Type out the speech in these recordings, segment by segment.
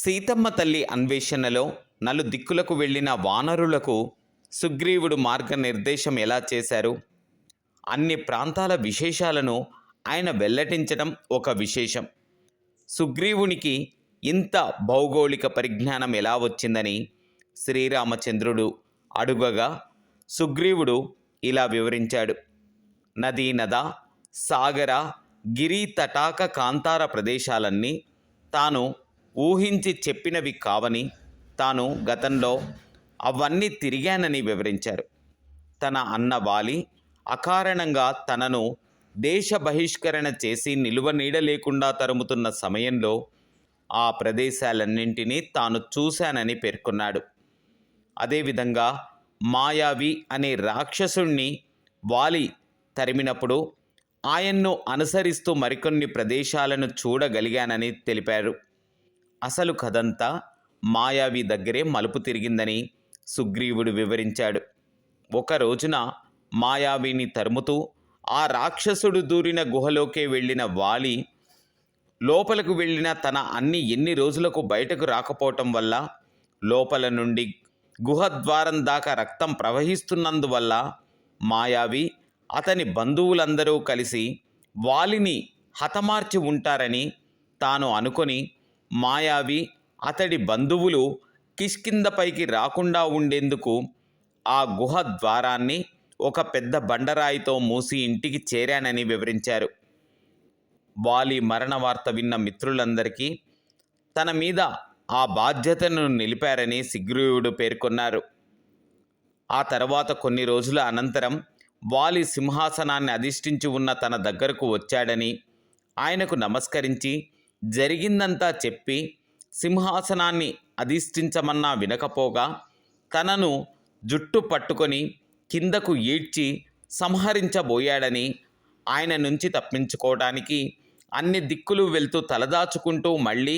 సీతమ్మ తల్లి అన్వేషణలో నలుదిక్కులకు వెళ్ళిన వానరులకు సుగ్రీవుడు మార్గనిర్దేశం ఎలా చేశారు? అన్ని ప్రాంతాల విశేషాలను ఆయన వెల్లడించడం ఒక విశేషం. సుగ్రీవునికి ఇంత భౌగోళిక పరిజ్ఞానం ఎలా వచ్చిందని శ్రీరామచంద్రుడు అడుగగా సుగ్రీవుడు ఇలా వివరించాడు. నదీ నద, సాగర, గిరి తటాక కాంతార ప్రదేశాలన్నీ తాను ఊహించి చెప్పినవి కావని, తాను గతంలో అవన్నీ తిరిగానని వివరించారు. తన అన్న వాలి అకారణంగా తనను దేశ బహిష్కరణ చేసి నిలువ నీడ లేకుండా తరుముతున్న సమయంలో ఆ ప్రదేశాలన్నింటినీ తాను చూశానని పేర్కొన్నాడు. అదేవిధంగా మాయావి అనే రాక్షసుణ్ణి వాలి తరిమినప్పుడు ఆయన్ను అనుసరిస్తూ మరికొన్ని ప్రదేశాలను చూడగలిగానని తెలిపారు. అసలు కథంతా మాయావి దగ్గరే మలుపు తిరిగిందని సుగ్రీవుడు వివరించాడు. ఒక రోజున మాయావిని తరుముతూ ఆ రాక్షసుడు దూరిన గుహలోకే వెళ్ళిన వాలి లోపలకు వెళ్ళిన తన అన్ని ఎన్ని రోజులకు బయటకు రాకపోవటం వల్ల, లోపల నుండి గుహద్వారం దాకా రక్తం ప్రవహిస్తున్నందువల్ల మాయావి అతని బంధువులందరూ కలిసి వాలిని హతమార్చి ఉంటారని తాను అనుకొని మాయావి అతడి బంధువులు కిష్కింధపైకి రాకుండా ఉండేందుకు ఆ గుహ ద్వారాన్ని ఒక పెద్ద బండరాయితో మూసి ఇంటికి చేరానని వివరించారు. వాలి మరణ వార్త విన్న మిత్రులందరికీ తన మీద ఆ బాధ్యతను నిలిపారని సుగ్రీవుడు పేర్కొన్నారు. ఆ తర్వాత కొన్ని రోజుల అనంతరం వాలి సింహాసనాన్ని అధిష్ఠించి ఉన్న తన దగ్గరకు వచ్చాడని, ఆయనకు నమస్కరించి జరిగిందంతా చెప్పి సింహాసనాన్ని అధిష్ఠించమన్నా వినకపోగా తనను జుట్టు పట్టుకొని కిందకు ఈడ్చి సంహరించబోయాడని, ఆయన నుంచి తప్పించుకోవడానికి అన్ని దిక్కులు వెళ్తూ తలదాచుకుంటూ మళ్ళీ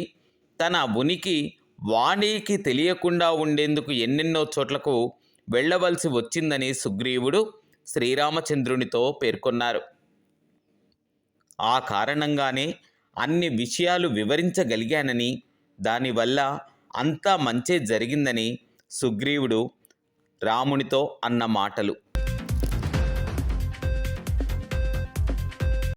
తన ఉనికి వాణికి తెలియకుండా ఉండేందుకు ఎన్నెన్నో చోట్లకు వెళ్ళవలసి వచ్చిందని సుగ్రీవుడు శ్రీరామచంద్రునితో పేర్కొన్నారు. ఆ కారణంగానే అన్ని విషయాలు వివరించగలిగానని, దానివల్ల అంతా మంచే జరిగిందని సుగ్రీవుడు రామునితో అన్న మాటలు.